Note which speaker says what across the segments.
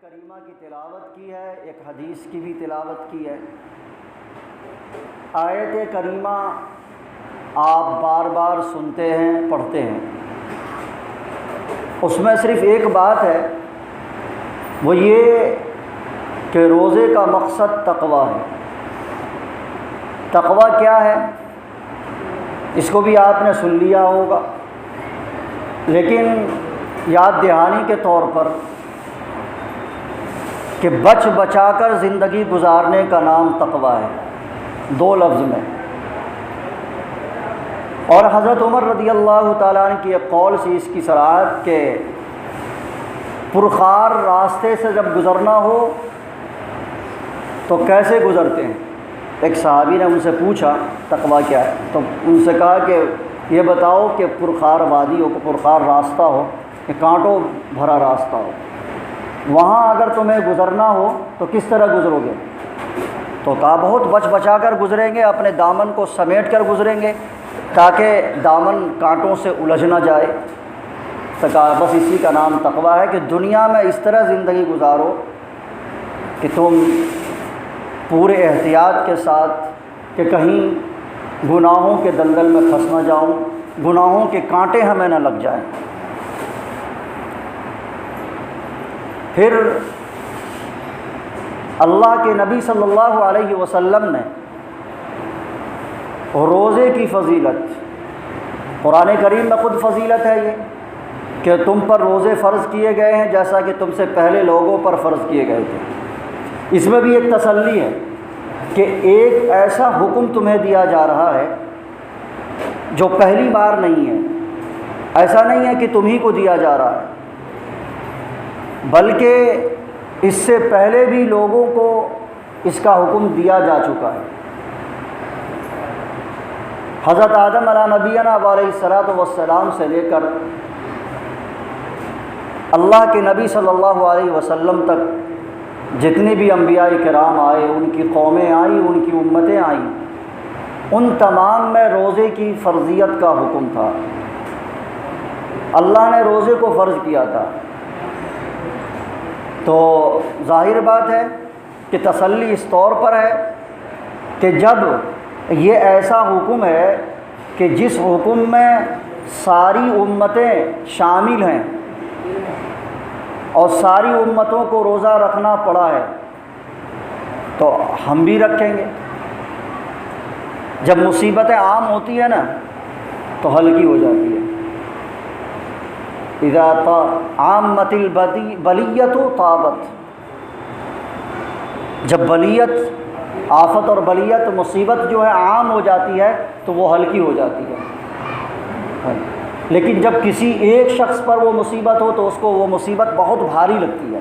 Speaker 1: کریمہ کی تلاوت کی ہے، ایک حدیث کی بھی تلاوت کی ہے۔ آیت کریمہ آپ بار بار سنتے ہیں، پڑھتے ہیں، اس میں صرف ایک بات ہے، وہ یہ کہ روزے کا مقصد تقویٰ ہے۔ تقویٰ کیا ہے اس کو بھی آپ نے سن لیا ہوگا، لیکن یاد دہانی کے طور پر کہ بچ بچا کر زندگی گزارنے کا نام تقویٰ ہے، دو لفظ میں۔ اور حضرت عمر رضی اللہ تعالیٰ عنہ کی ایک قول سے اس کی صراحت کہ پرخار راستے سے جب گزرنا ہو تو کیسے گزرتے ہیں؟ ایک صحابی نے ان سے پوچھا تقویٰ کیا ہے، تو ان سے کہا کہ یہ بتاؤ کہ پرخار وادی ہو، پرخار راستہ ہو، کہ کانٹوں بھرا راستہ ہو، وہاں اگر تمہیں گزرنا ہو تو کس طرح گزرو گے؟ تو کہا بہت بچ بچا کر گزریں گے، اپنے دامن کو سمیٹ کر گزریں گے تاکہ دامن کانٹوں سے الجھ نہ جائے۔ تو کہا بس اسی کا نام تقویٰ ہے کہ دنیا میں اس طرح زندگی گزارو کہ تم پورے احتیاط کے ساتھ کہ کہیں گناہوں کے دلدل میں پھنس نہ جاؤں، گناہوں کے کانٹے ہمیں نہ لگ جائیں۔ پھر اللہ کے نبی صلی اللہ علیہ وسلم نے روزے کی فضیلت، قرآن کریم میں خود فضیلت ہے یہ کہ تم پر روزے فرض کیے گئے ہیں جیسا کہ تم سے پہلے لوگوں پر فرض کیے گئے تھے۔ اس میں بھی ایک تسلی ہے کہ ایک ایسا حکم تمہیں دیا جا رہا ہے جو پہلی بار نہیں ہے، ایسا نہیں ہے کہ تمہیں کو دیا جا رہا ہے، بلکہ اس سے پہلے بھی لوگوں کو اس کا حکم دیا جا چکا ہے۔ حضرت آدم علیہ نبینا علیہ الصلاۃ والسلام سے لے کر اللہ کے نبی صلی اللہ علیہ وسلم تک جتنے بھی انبیاء کرام آئے، ان کی قومیں آئیں، ان کی امتیں آئیں، ان تمام میں روزے کی فرضیت کا حکم تھا۔ اللہ نے روزے کو فرض کیا تھا، تو ظاہر بات ہے کہ تسلی اس طور پر ہے کہ جب یہ ایسا حکم ہے کہ جس حکم میں ساری امتیں شامل ہیں اور ساری امتوں کو روزہ رکھنا پڑا ہے، تو ہم بھی رکھیں گے۔ جب مصیبتیں عام ہوتی ہیں نا تو ہلکی ہو جاتی ہے۔ اذا عامت البلیۃ طابت، جب بلیت، آفت اور بلیت، مصیبت جو ہے عام ہو جاتی ہے تو وہ ہلکی ہو جاتی ہے، لیکن جب کسی ایک شخص پر وہ مصیبت ہو تو اس کو وہ مصیبت بہت بھاری لگتی ہے۔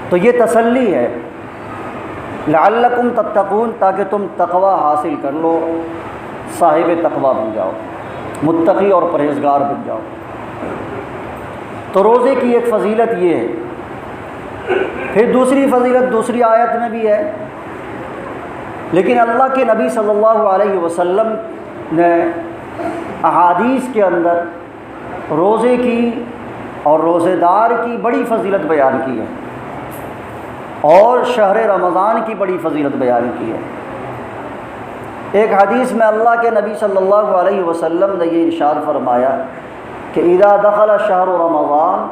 Speaker 1: تو یہ تسلی ہے لعلکم تتقون، تاکہ تم تقوی حاصل کر لو، صاحب تقوی بن جاؤ، متقی اور پرہیزگار بن جاؤ۔ تو روزے کی ایک فضیلت یہ ہے۔ پھر دوسری فضیلت دوسری آیت میں بھی ہے، لیکن اللہ کے نبی صلی اللہ علیہ وسلم نے احادیث کے اندر روزے کی اور روزے دار کی بڑی فضیلت بیان کی ہے، اور شہر رمضان کی بڑی فضیلت بیان کی ہے۔ ایک حدیث میں اللہ کے نبی صلی اللہ علیہ وسلم نے یہ ارشاد فرمایا کہ اذا دخل شہر رمضان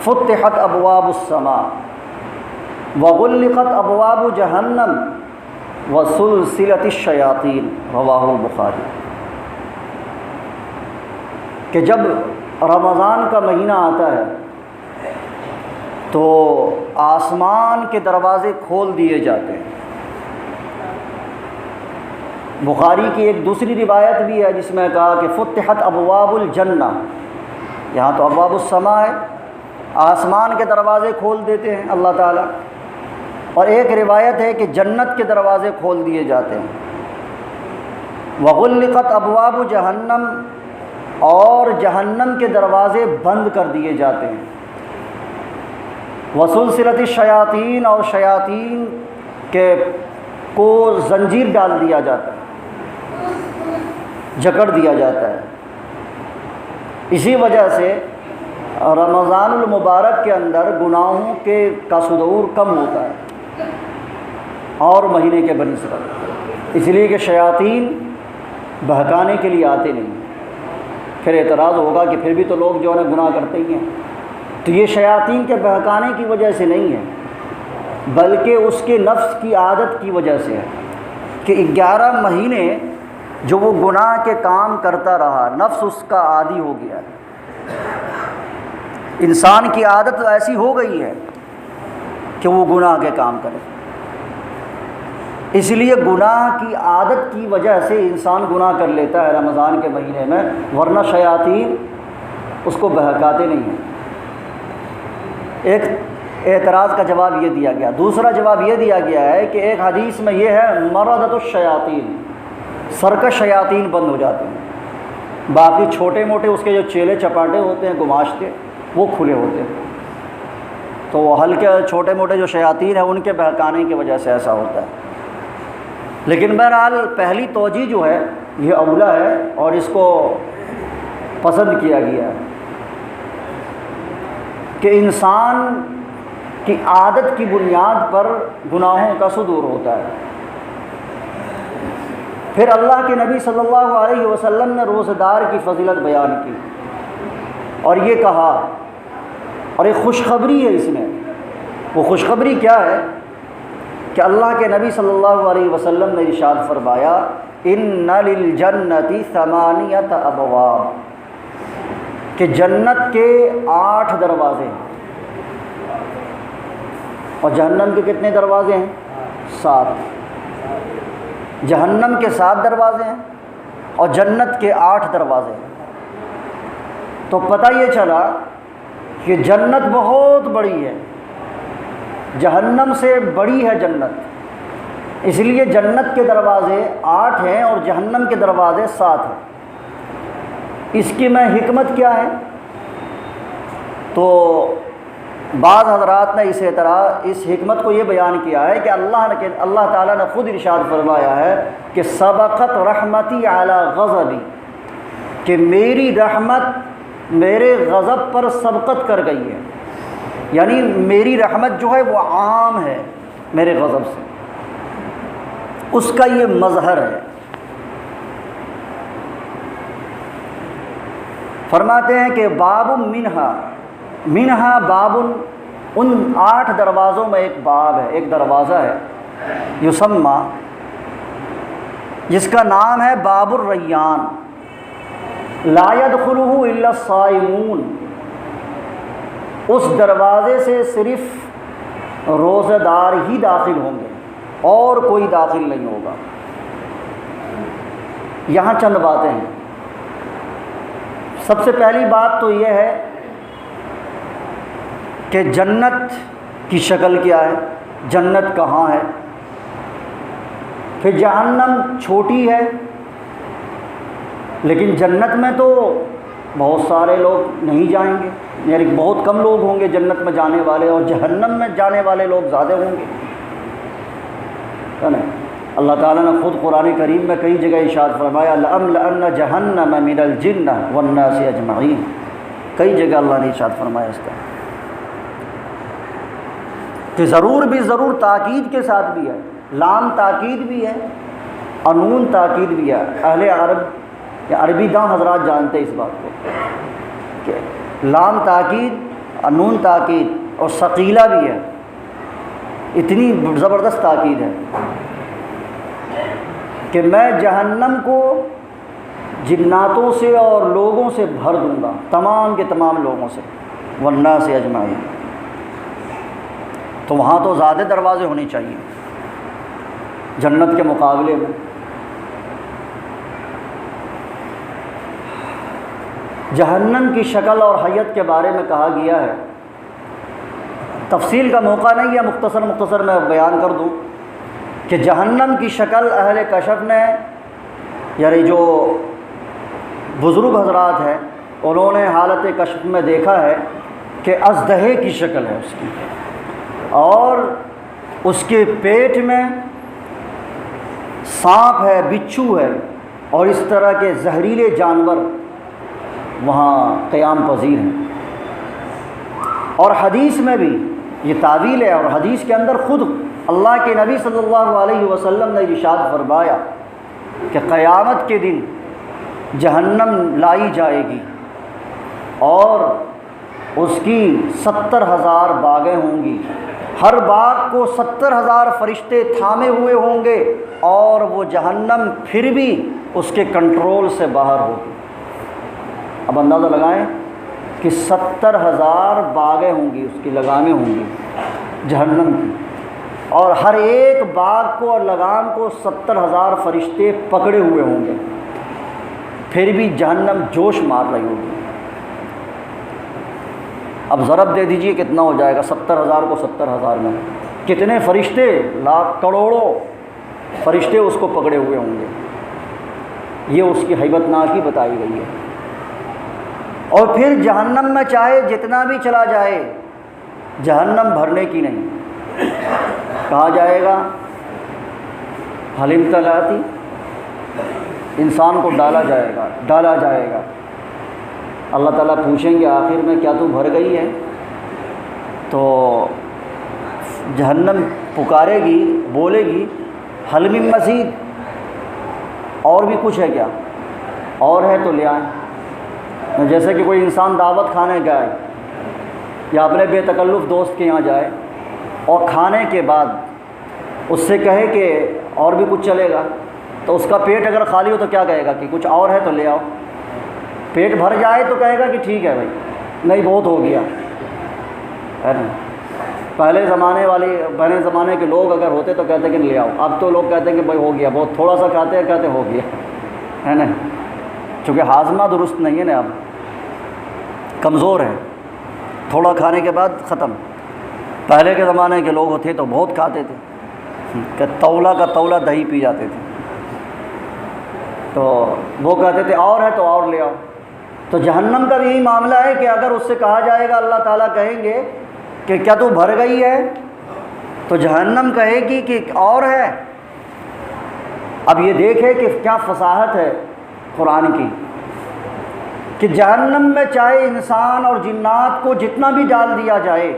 Speaker 1: فتحت ابواب السماء وغلقت ابواب جہنم وسلسلت الشیاطین، رواہ البخاری۔ کہ جب رمضان کا مہینہ آتا ہے تو آسمان کے دروازے کھول دیے جاتے ہیں۔ بخاری کی ایک دوسری روایت بھی ہے جس میں کہا کہ فتحت ابواب الجنہ، یہاں تو ابواب السماء ہے، آسمان کے دروازے کھول دیتے ہیں اللہ تعالیٰ، اور ایک روایت ہے کہ جنت کے دروازے کھول دیے جاتے ہیں۔ وغلقت ابواب جہنم، اور جہنم کے دروازے بند کر دیے جاتے ہیں۔ وسلسلت الشیاطین، اور شیاطین کے کو زنجیر ڈال دیا جاتا ہے، جکڑ دیا جاتا ہے۔ اسی وجہ سے رمضان المبارک کے اندر گناہوں کا صدور کم ہوتا ہے اور مہینے کے بنسبت، اس لیے کہ شیاطین بہکانے کے لیے آتے نہیں۔ پھر اعتراض ہوگا کہ پھر بھی تو لوگ جو ہے نا گناہ کرتے ہی ہیں، تو یہ شیاطین کے بہکانے کی وجہ سے نہیں ہے، بلکہ اس کے نفس کی عادت کی وجہ سے ہے کہ 11 مہینے جو وہ گناہ کے کام کرتا رہا، نفس اس کا عادی ہو گیا ہے، انسان کی عادت ایسی ہو گئی ہے کہ وہ گناہ کے کام کرے۔ اس لیے گناہ کی عادت کی وجہ سے انسان گناہ کر لیتا ہے رمضان کے مہینے میں، ورنہ شیاطین اس کو بہکاتے نہیں ہیں۔ ایک اعتراض کا جواب یہ دیا گیا۔ دوسرا جواب یہ دیا گیا ہے کہ ایک حدیث میں یہ ہے مردۃ الشیاطین، سرکش شیاطین بند ہو جاتے ہیں، باقی چھوٹے موٹے اس کے جو چیلے چپاٹے ہوتے ہیں گماشتے وہ کھلے ہوتے ہیں، تو وہ ہلکے چھوٹے موٹے جو شیاطین ہیں ان کے بہکانے کی وجہ سے ایسا ہوتا ہے۔ لیکن بہرحال پہلی توجیہ جو ہے یہ اولا ہے اور اس کو پسند کیا گیا ہے کہ انسان کی عادت کی بنیاد پر گناہوں کا صدور ہوتا ہے۔ پھر اللہ کے نبی صلی اللہ علیہ وسلم نے روزہ دار کی فضیلت بیان کی اور یہ کہا، اور ایک خوشخبری ہے اس میں۔ وہ خوشخبری کیا ہے کہ اللہ کے نبی صلی اللہ علیہ وسلم نے ارشاد فرمایا ان للجنۃ 8 ابواب، کہ جنت کے 8 دروازے ہیں، اور جہنم کے کتنے دروازے ہیں؟ 7۔ جہنم کے 7 دروازے ہیں اور جنت کے 8 دروازے ہیں۔ تو پتہ یہ چلا کہ جنت بہت بڑی ہے، جہنم سے بڑی ہے جنت، اس لیے جنت کے دروازے 8 ہیں اور جہنم کے دروازے 7 ہیں۔ اس کی میں حکمت کیا ہے؟ تو بعض حضرات نے اس حکمت کو یہ بیان کیا ہے کہ اللہ تعالیٰ نے خود ارشاد فرمایا ہے کہ سبقت رحمتی علی غضبی، کہ میری رحمت میرے غضب پر سبقت کر گئی ہے، یعنی میری رحمت جو ہے وہ عام ہے میرے غضب سے، اس کا یہ مظہر ہے۔ فرماتے ہیں کہ باب منہا باب، ان 8 دروازوں میں ایک باب ہے، ایک دروازہ ہے یسمى، جس کا نام ہے باب الریان، لا يدخلہ الا الصائمون، اس دروازے سے صرف روزہ دار ہی داخل ہوں گے اور کوئی داخل نہیں ہوگا۔ یہاں چند باتیں ہیں۔ سب سے پہلی بات تو یہ ہے کہ جنت کی شکل کیا ہے، جنت کہاں ہے، پھر جہنم چھوٹی ہے لیکن جنت میں تو بہت سارے لوگ نہیں جائیں گے، یعنی بہت کم لوگ ہوں گے جنت میں جانے والے، اور جہنم میں جانے والے لوگ زیادہ ہوں گے، ہے نا؟ اللہ تعالیٰ نے خود قرآن کریم میں کئی جگہ ارشاد فرمایا لَأَمْلَأَنَّ جَهَنَّمَ مِنَ الْجِنَّةِ وَالنَّاسِ أَجْمَعِينَ، کئی جگہ اللہ نے ارشاد فرمایا اس کا، کہ ضرور بھی ضرور تاکید کے ساتھ بھی ہے، لام تاکید بھی ہے اور نون تاکید بھی ہے۔ اہل عرب یا عربی داں حضرات جانتے اس بات کو کہ لام تاکید اور نون تاکید اور ثقیلہ بھی ہے، اتنی زبردست تاکید ہے کہ میں جہنم کو جناتوں سے اور لوگوں سے بھر دوں گا، تمام کے تمام لوگوں سے، والناس اجمعین۔ تو وہاں تو زیادہ دروازے ہونے چاہیے جنت کے مقابلے میں۔ جہنم کی شکل اور حیت کے بارے میں کہا گیا ہے، تفصیل کا موقع نہیں ہے، مختصر میں بیان کر دوں کہ جہنم کی شکل اہل کشف نے، یعنی جو بزرگ حضرات ہیں انہوں نے حالت کشف میں دیکھا ہے کہ اژدہے کی شکل ہے اس کی، اور اس کے پیٹ میں سانپ ہے، بچھو ہے، اور اس طرح کے زہریلے جانور وہاں قیام پذیر ہیں۔ اور حدیث میں بھی یہ تعویل ہے، اور حدیث کے اندر خود اللہ کے نبی صلی اللہ علیہ وسلم نے ارشاد فرمایا کہ قیامت کے دن جہنم لائی جائے گی اور اس کی 70,000 باغیں ہوں گی، ہر باغ کو 70,000 فرشتے تھامے ہوئے ہوں گے، اور وہ جہنم پھر بھی اس کے کنٹرول سے باہر ہوگی۔ اب اندازہ لگائیں کہ 70,000 باغیں ہوں گی، اس کی لگامیں ہوں گی جہنم کی، اور ہر ایک باغ کو اور لگام کو 70,000 فرشتے پکڑے ہوئے ہوں گے، پھر بھی جہنم جوش مار رہی ہوگی۔ اب ضرب دے دیجئے کتنا ہو جائے گا 70,000 کو 70,000 میں، کتنے فرشتے، لاکھ کروڑوں فرشتے اس کو پکڑے ہوئے ہوں گے۔ یہ اس کی ہیبت ناکی بتائی گئی ہے۔ اور پھر جہنم میں چاہے جتنا بھی چلا جائے، جہنم بھرنے کی نہیں۔ کہا جائے گا حل امتلأتی، انسان کو ڈالا جائے گا۔ اللہ تعالیٰ پوچھیں گے آخر میں کیا تو بھر گئی ہے؟ تو جہنم پکارے گی، بولے گی حل من مزید، اور بھی کچھ ہے کیا؟ اور ہے تو لے آئیں۔ جیسے کہ کوئی انسان دعوت کھانے جائے یا اپنے بے تکلف دوست کے یہاں جائے، اور کھانے کے بعد اس سے کہے کہ اور بھی کچھ چلے گا، تو اس کا پیٹ اگر خالی ہو تو کیا کہے گا کہ کچھ اور ہے تو لے آؤ۔ پیٹ بھر جائے تو کہے گا کہ ٹھیک ہے بھائی، نہیں بہت ہو گیا، ہے نا۔ پہلے زمانے کے لوگ اگر ہوتے تو کہتے کہ لے آؤ، اب تو لوگ کہتے ہیں کہ بھائی ہو گیا، بہت تھوڑا سا کہتے ہو گیا، ہے نا، چونکہ ہاضمہ درست نہیں ہے نا، اب کمزور ہے، تھوڑا کھانے کے بعد ختم۔ پہلے کے زمانے کے لوگ ہوتے تو بہت کھاتے تھے، کہ تولا کا تولا دہی پی جاتے تھے، تو وہ کہتے تھے اور ہے تو اور لے آؤ۔ تو جہنم کا بھی یہی معاملہ ہے کہ اگر اس سے کہا جائے گا، اللہ تعالیٰ کہیں گے کہ کیا تو بھر گئی ہے، تو جہنم کہے گی کہ اور ہے۔ اب یہ دیکھے کہ کیا فصاحت ہے قرآن کی، کہ جہنم میں چاہے انسان اور جنات کو جتنا بھی ڈال دیا جائے،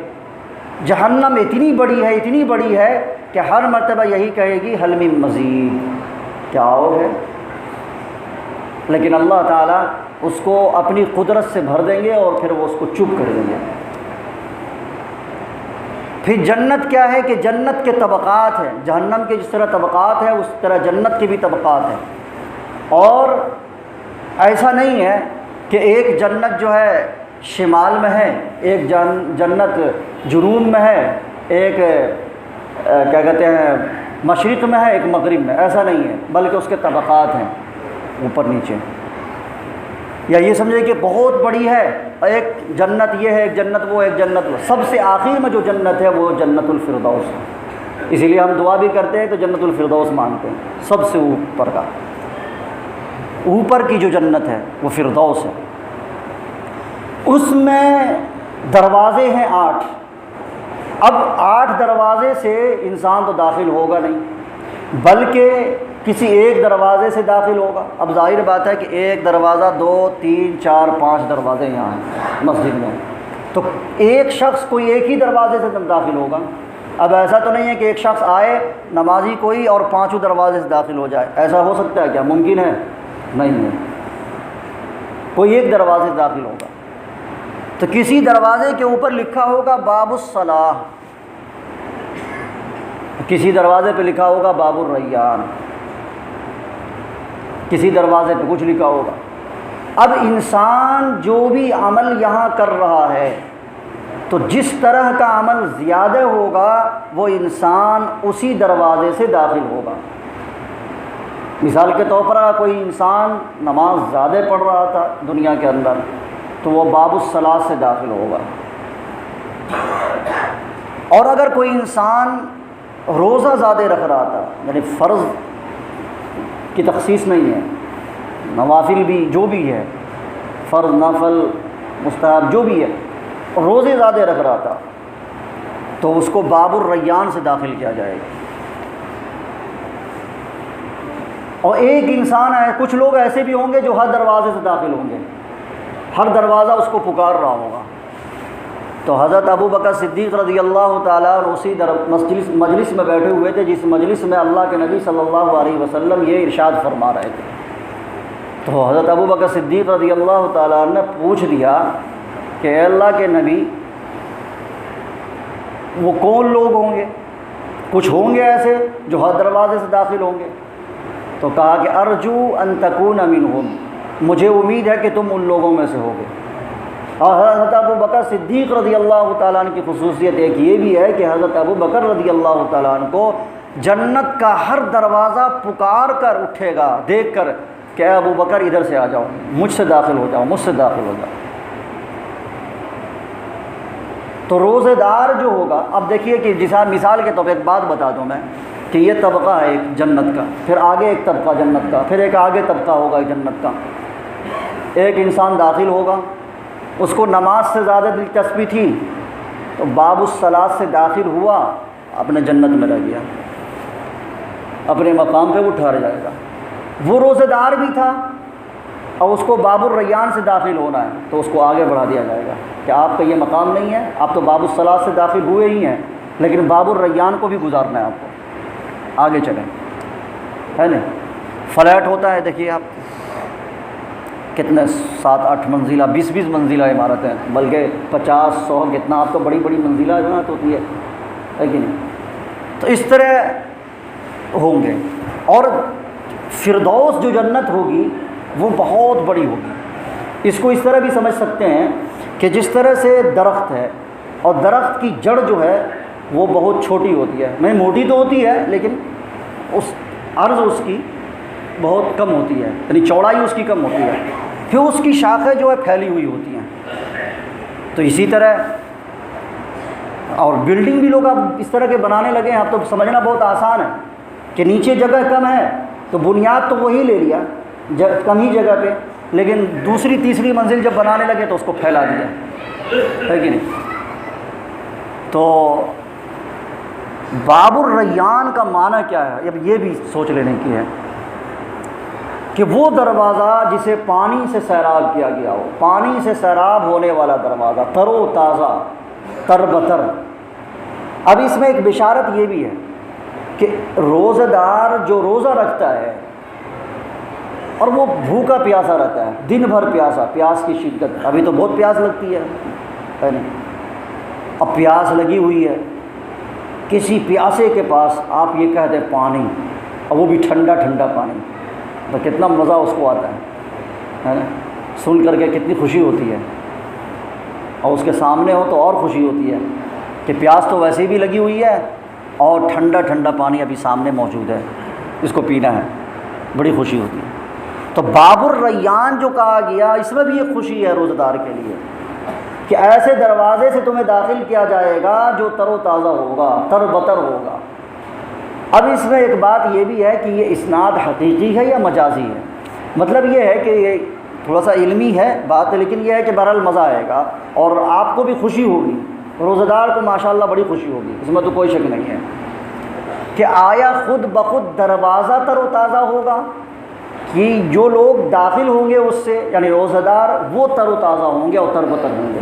Speaker 1: جہنم اتنی بڑی ہے کہ ہر مرتبہ یہی کہے گی حل من مزید، کیا اور ہے؟ لیکن اللہ تعالیٰ اس کو اپنی قدرت سے بھر دیں گے اور پھر وہ اس کو چپ کر دیں گے۔ پھر جنت کیا ہے کہ جنت کے طبقات ہیں، جہنم کے جس طرح طبقات ہیں اس طرح جنت کے بھی طبقات ہیں، اور ایسا نہیں ہے کہ ایک جنت جو ہے شمال میں ہے، ایک جنت جنوب میں ہے، ایک کیا کہتے ہیں مشرق میں ہے، ایک مغرب میں، ایسا نہیں ہے، بلکہ اس کے طبقات ہیں اوپر نیچے۔ یا یہ سمجھے کہ بہت بڑی ہے، ایک جنت یہ ہے، ایک جنت وہ، ایک جنت وہ، سب سے آخر میں جو جنت ہے وہ جنت الفردوس ہے۔ اسی لیے ہم دعا بھی کرتے ہیں تو جنت الفردوس مانگتے ہیں، سب سے اوپر کی جو جنت ہے وہ فردوس ہے۔ اس میں دروازے ہیں 8۔ اب 8 دروازے سے انسان تو داخل ہوگا نہیں، بلکہ کسی ایک دروازے سے داخل ہوگا۔ اب ظاہر بات ہے کہ ایک دروازہ 2 3 4 5 دروازے یہاں ہیں مسجد میں، تو ایک شخص کوئی ایک ہی دروازے سے داخل ہوگا۔ اب ایسا تو نہیں ہے کہ ایک شخص آئے نمازی کوئی اور 5 دروازے سے داخل ہو جائے، ایسا ہو سکتا ہے کیا؟ ممکن ہے؟ نہیں ہے، کوئی ایک دروازے سے داخل ہوگا۔ تو کسی دروازے کے اوپر لکھا ہوگا باب الصلاح، کسی دروازے پہ لکھا ہوگا باب الریان، کسی دروازے پہ کچھ لکھا ہوگا۔ اب انسان جو بھی عمل یہاں کر رہا ہے، تو جس طرح کا عمل زیادہ ہوگا وہ انسان اسی دروازے سے داخل ہوگا۔ مثال کے طور پر اگر کوئی انسان نماز زیادہ پڑھ رہا تھا دنیا کے اندر، تو وہ باب الصلاۃ سے داخل ہوگا۔ اور اگر کوئی انسان روزہ زیادہ رکھ رہا تھا، یعنی فرض کی تخصیص نہیں ہے، نوافل بھی جو بھی ہے، فرض نفل مستحب جو بھی ہے، روزے زیادہ رکھ رہا تھا، تو اس کو باب الریان سے داخل کیا جائے گا۔ اور ایک انسان ہے، کچھ لوگ ایسے بھی ہوں گے جو ہر دروازے سے داخل ہوں گے، ہر دروازہ اس کو پکار رہا ہوگا۔ تو حضرت ابو بکر صدیق رضی اللہ تعالیٰ عنہ اسی مجلس میں بیٹھے ہوئے تھے جس مجلس میں اللہ کے نبی صلی اللہ علیہ وسلم یہ ارشاد فرما رہے تھے۔ تو حضرت ابو بکر صدیق رضی اللہ تعالیٰ عنہ نے پوچھ دیا کہ اے اللہ کے نبی، وہ کون لوگ ہوں گے؟ کچھ ہوں گے ایسے جو ہر دروازے سے داخل ہوں گے؟ تو کہا کہ ارجو ان تکون منہم، مجھے امید ہے کہ تم ان لوگوں میں سے ہوگے۔ اور حضرت ابو بکر صدیق رضی اللہ تعالیٰ عنہ کی خصوصیت ایک یہ بھی ہے کہ حضرت ابو بکر رضی اللہ تعالیٰ عنہ کو جنت کا ہر دروازہ پکار کر اٹھے گا دیکھ کر کہ اے ابو بکر ادھر سے آ جاؤ، مجھ سے داخل ہو جاؤ، مجھ سے داخل ہو جاؤ۔ تو روزے دار جو ہوگا، اب دیکھیے کہ جس مثال کے طور پہ ایک بات بتا دوں میں کہ یہ طبقہ ہے ایک جنت کا، پھر آگے ایک طبقہ جنت کا، پھر ایک آگے طبقہ ہوگا جنت کا۔ ایک انسان داخل ہوگا، اس کو نماز سے زیادہ دلچسپی تھی تو باب الصلاۃ سے داخل ہوا، اپنے جنت میں رہ گیا، اپنے مقام پہ وہ ٹھہر جائے گا۔ وہ روزے دار بھی تھا اور اس کو باب الریان سے داخل ہونا ہے تو اس کو آگے بڑھا دیا جائے گا کہ آپ کا یہ مقام نہیں ہے، آپ تو باب الصلاۃ سے داخل ہوئے ہی ہیں، لیکن باب الریان کو بھی گزارنا ہے آپ کو، آگے چلیں، ہے نا؟ فلیٹ ہوتا ہے، دیکھیے آپ کتنے 7-8 منزلہ 20 منزلہ عمارتیں، بلکہ 50-100 کتنا، آپ تو بڑی بڑی منزلہ عمارت ہوتی ہے کہ نہیں؟ تو اس طرح ہوں گے۔ اور فردوس جو جنت ہوگی وہ بہت بڑی ہوگی۔ اس کو اس طرح بھی سمجھ سکتے ہیں کہ جس طرح سے درخت ہے اور درخت کی جڑ جو ہے وہ بہت چھوٹی ہوتی ہے، میں موٹی تو ہوتی ہے لیکن اس عرض اس کی بہت کم ہوتی ہے، یعنی چوڑائی اس کی کم ہوتی ہے، پھر اس کی شاخیں جو ہے پھیلی ہوئی ہوتی ہیں۔ تو اسی طرح اور بلڈنگ بھی لوگ اب اس طرح کے بنانے لگے ہیں، اب تو سمجھنا بہت آسان ہے کہ نیچے جگہ کم ہے تو بنیاد تو وہی لے لیا کم ہی جگہ پہ، لیکن دوسری تیسری منزل جب بنانے لگے تو اس کو پھیلا دیا، ہے کہ نہیں؟ تو باب الریان کا معنی کیا ہے؟ اب یہ بھی سوچ لینے کی ہے کہ وہ دروازہ جسے پانی سے سیراب کیا گیا ہو، پانی سے سیراب ہونے والا دروازہ، تر و تازہ، تر بتر۔ اب اس میں ایک بشارت یہ بھی ہے کہ روزہ دار جو روزہ رکھتا ہے اور وہ بھوکا پیاسا رہتا ہے، دن بھر پیاسا، پیاس کی شدت، ابھی تو بہت پیاس لگتی ہے نا؟ اب پیاس لگی ہوئی ہے، کسی پیاسے کے پاس آپ یہ کہہ دیں پانی، اور وہ بھی ٹھنڈا ٹھنڈا پانی، تو کتنا مزہ اس کو آتا ہے نا؟ سن کر کے کتنی خوشی ہوتی ہے، اور اس کے سامنے ہو تو اور خوشی ہوتی ہے کہ پیاس تو ویسے بھی لگی ہوئی ہے اور ٹھنڈا ٹھنڈا پانی ابھی سامنے موجود ہے، اس کو پینا ہے، بڑی خوشی ہوتی ہے۔ تو باب الریان جو کہا گیا، اس میں بھی ایک خوشی ہے روزہ دار کے لیے کہ ایسے دروازے سے تمہیں داخل کیا جائے گا جو تر و تازہ ہوگا، تر بتر ہوگا۔ اب اس میں ایک بات یہ بھی ہے کہ یہ اسناد حقیقی ہے یا مجازی ہے؟ مطلب یہ ہے کہ یہ تھوڑا سا علمی ہے بات، لیکن یہ ہے کہ بہرحال مزہ آئے گا اور آپ کو بھی خوشی ہوگی، روزہ دار کو ماشاءاللہ بڑی خوشی ہوگی، اس میں تو کوئی شک نہیں ہے کہ آیا خود بخود دروازہ تر و تازہ ہوگا کہ جو لوگ داخل ہوں گے اس سے، یعنی روزہ دار وہ تر و تازہ ہوں گے اور تر بتر ہوں گے۔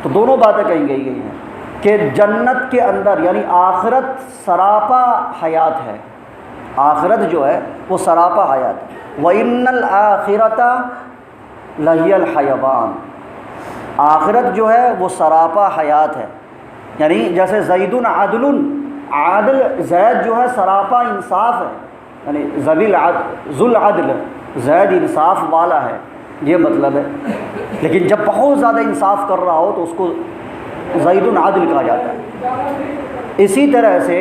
Speaker 1: تو دونوں باتیں کہیں گئی ہیں کہ جنت کے اندر یعنی آخرت سراپا حیات ہے، آخرت جو ہے وہ سراپا حیات ہے۔ وَإِنَّ الْآخِرَةَ لَهِيَ الْحَيَوَانُ، آخرت جو ہے وہ سراپا حیات ہے، یعنی جیسے زید عدل، عادل زید جو ہے سراپا انصاف ہے، یعنی ذو العدل، زید انصاف والا ہے، یہ مطلب ہے۔ لیکن جب بہت زیادہ انصاف کر رہا ہو تو اس کو زید عادل کہا جاتا ہے۔ اسی طرح سے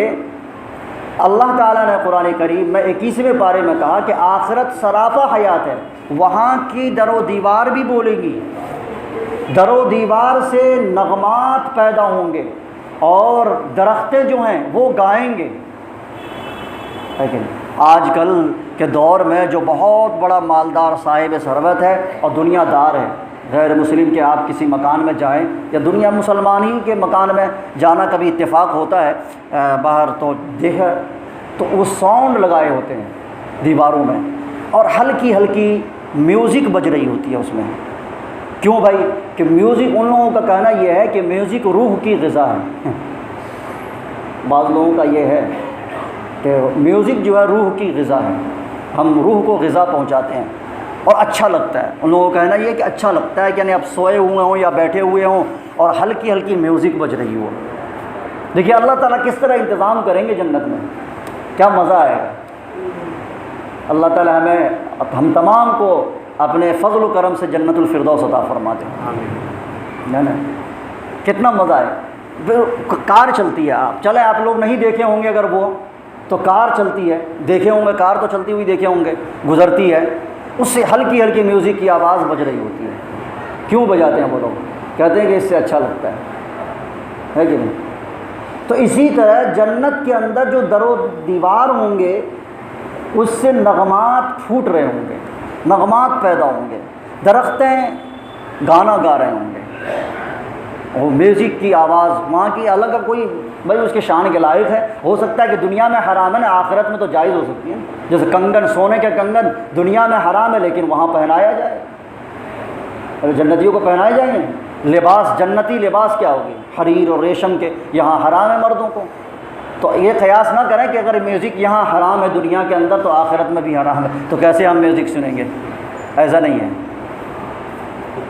Speaker 1: اللہ تعالیٰ نے قرآن کریم میں 21ویں پارے میں کہا کہ آخرت سراپا حیات ہے، وہاں کی در و دیوار بھی بولیں گی، در و دیوار سے نغمات پیدا ہوں گے اور درختیں جو ہیں وہ گائیں گے۔ لیکن آج کل کے دور میں جو بہت بڑا مالدار صاحب ثروت ہے اور دنیا دار ہے، غیر مسلم کے آپ کسی مکان میں جائیں یا دنیا مسلمانی کے مکان میں جانا کبھی اتفاق ہوتا ہے باہر تو دیکھا تو وہ ساؤنڈ لگائے ہوتے ہیں دیواروں میں اور ہلکی ہلکی میوزک بج رہی ہوتی ہے اس میں، کیوں بھائی؟ کہ میوزک، ان لوگوں کا کہنا یہ ہے کہ میوزک روح کی غذا ہے بعض لوگوں کا یہ ہے کہ میوزک جو ہے روح کی غذا ہے، ہم روح کو غذا پہنچاتے ہیں اور اچھا لگتا ہے۔ ان لوگوں کا کہنا یہ ہے کہ اچھا لگتا ہے کہ یعنی آپ سوئے ہوئے ہوں یا بیٹھے ہوئے ہوں اور ہلکی ہلکی میوزک بج رہی ہو۔ دیکھیے اللہ تعالیٰ کس طرح انتظام کریں گے جنت میں، کیا مزہ آئے گا۔ اللہ تعالیٰ ہم تمام کو اپنے فضل و کرم سے جنت الفردوس عطا فرما دے، نا کتنا مزہ ہے۔ کار چلتی ہے، آپ چلیں، آپ لوگ نہیں دیکھے ہوں گے، اگر وہ تو کار چلتی ہے، دیکھے ہوں گے، کار تو چلتی ہوئی دیکھے ہوں گے، گزرتی ہے، اس سے ہلکی ہلکی میوزک کی آواز بج رہی ہوتی ہے۔ کیوں بجاتے ہیں وہ لوگ؟ کہتے ہیں کہ اس سے اچھا لگتا ہے کہ نہیں؟ تو اسی طرح جنت کے اندر جو در و دیوار ہوں گے اس سے نغمات پھوٹ رہے ہوں گے، نغمات پیدا ہوں گے، درختیں گانا گا رہے ہوں گے، وہ میوزک کی آواز وہاں کی الگ، کوئی بھائی اس کے شان کے لائق ہے۔ ہو سکتا ہے کہ دنیا میں حرام ہے نا، آخرت میں تو جائز ہو سکتی ہے، جیسے کنگن، سونے کے کنگن دنیا میں حرام ہے لیکن وہاں پہنایا جائے، اور جنتیوں کو پہنائے جائیں گے۔ لباس، جنتی لباس کیا ہوگی؟ حریر اور ریشم کے، یہاں حرام ہے مردوں کو۔ تو یہ قیاس نہ کریں کہ اگر میوزک یہاں حرام ہے دنیا کے اندر تو آخرت میں بھی حرام ہے، تو کیسے ہم میوزک سنیں گے؟ ایسا نہیں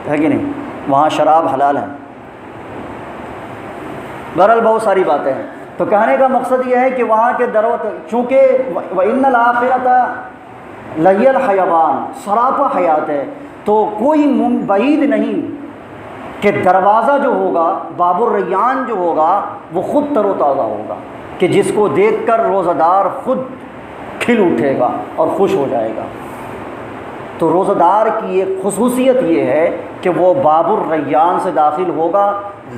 Speaker 1: ہے کہ نہیں؟ وہاں شراب حلال ہے۔ بہرحال بہت ساری باتیں ہیں، تو کہنے کا مقصد یہ ہے کہ وہاں کے چونکہ وَإِنَّ الْآخِرَةَ لَهِيَ الْحَيَوَانُ، سراپا حیات ہے، تو کوئی بعید نہیں کہ دروازہ جو ہوگا، باب الریان جو ہوگا، وہ خود تر و تازہ ہوگا، کہ جس کو دیکھ کر روزہ دار خود کھل اٹھے گا اور خوش ہو جائے گا۔ تو روزہ دار کی ایک خصوصیت یہ ہے کہ وہ باب الریان سے داخل ہوگا،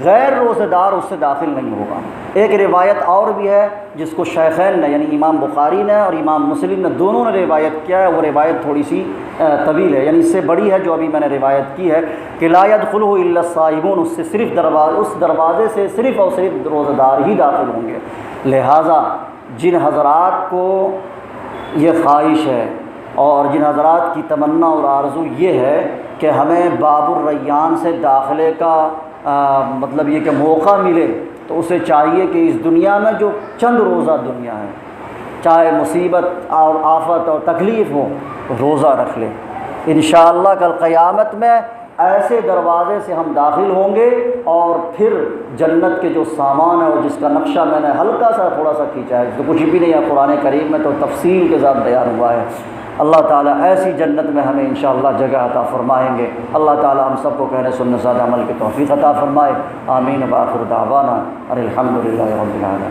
Speaker 1: غیر روزہ دار اس سے داخل نہیں ہوگا۔ ایک روایت اور بھی ہے جس کو شیخین نے، یعنی امام بخاری نے اور امام مسلم نے، دونوں نے روایت کیا ہے، وہ روایت تھوڑی سی طویل ہے، یعنی اس سے بڑی ہے جو ابھی میں نے روایت کی ہے، کہ لا يدخلہ الا الصائمون، اس سے صرف اس دروازے سے صرف اور صرف روزہ دار ہی داخل ہوں گے۔ لہٰذا جن حضرات کو یہ خواہش ہے اور جن حضرات کی تمنا اور آرزو یہ ہے کہ ہمیں باب الریان سے داخلے کا مطلب یہ کہ موقع ملے، تو اسے چاہیے کہ اس دنیا میں جو چند روزہ دنیا ہے، چاہے مصیبت اور آفت اور تکلیف ہو، روزہ رکھ لے۔ انشاءاللہ کل قیامت میں ایسے دروازے سے ہم داخل ہوں گے، اور پھر جنت کے جو سامان ہے اور جس کا نقشہ میں نے ہلکا سا تھوڑا سا کھینچا ہے، تو کچھ بھی نہیں ہے، قرآن کریم میں تو تفصیل کے ساتھ بیان ہوا ہے۔ اللہ تعالیٰ ایسی جنت میں ہمیں انشاءاللہ جگہ عطا فرمائیں گے۔ اللہ تعالیٰ ہم سب کو کہنے سننے سے عمل کی توفیق عطا فرمائے۔ آمین۔ وآخر دعوانا الحمد للہ رب العالمین۔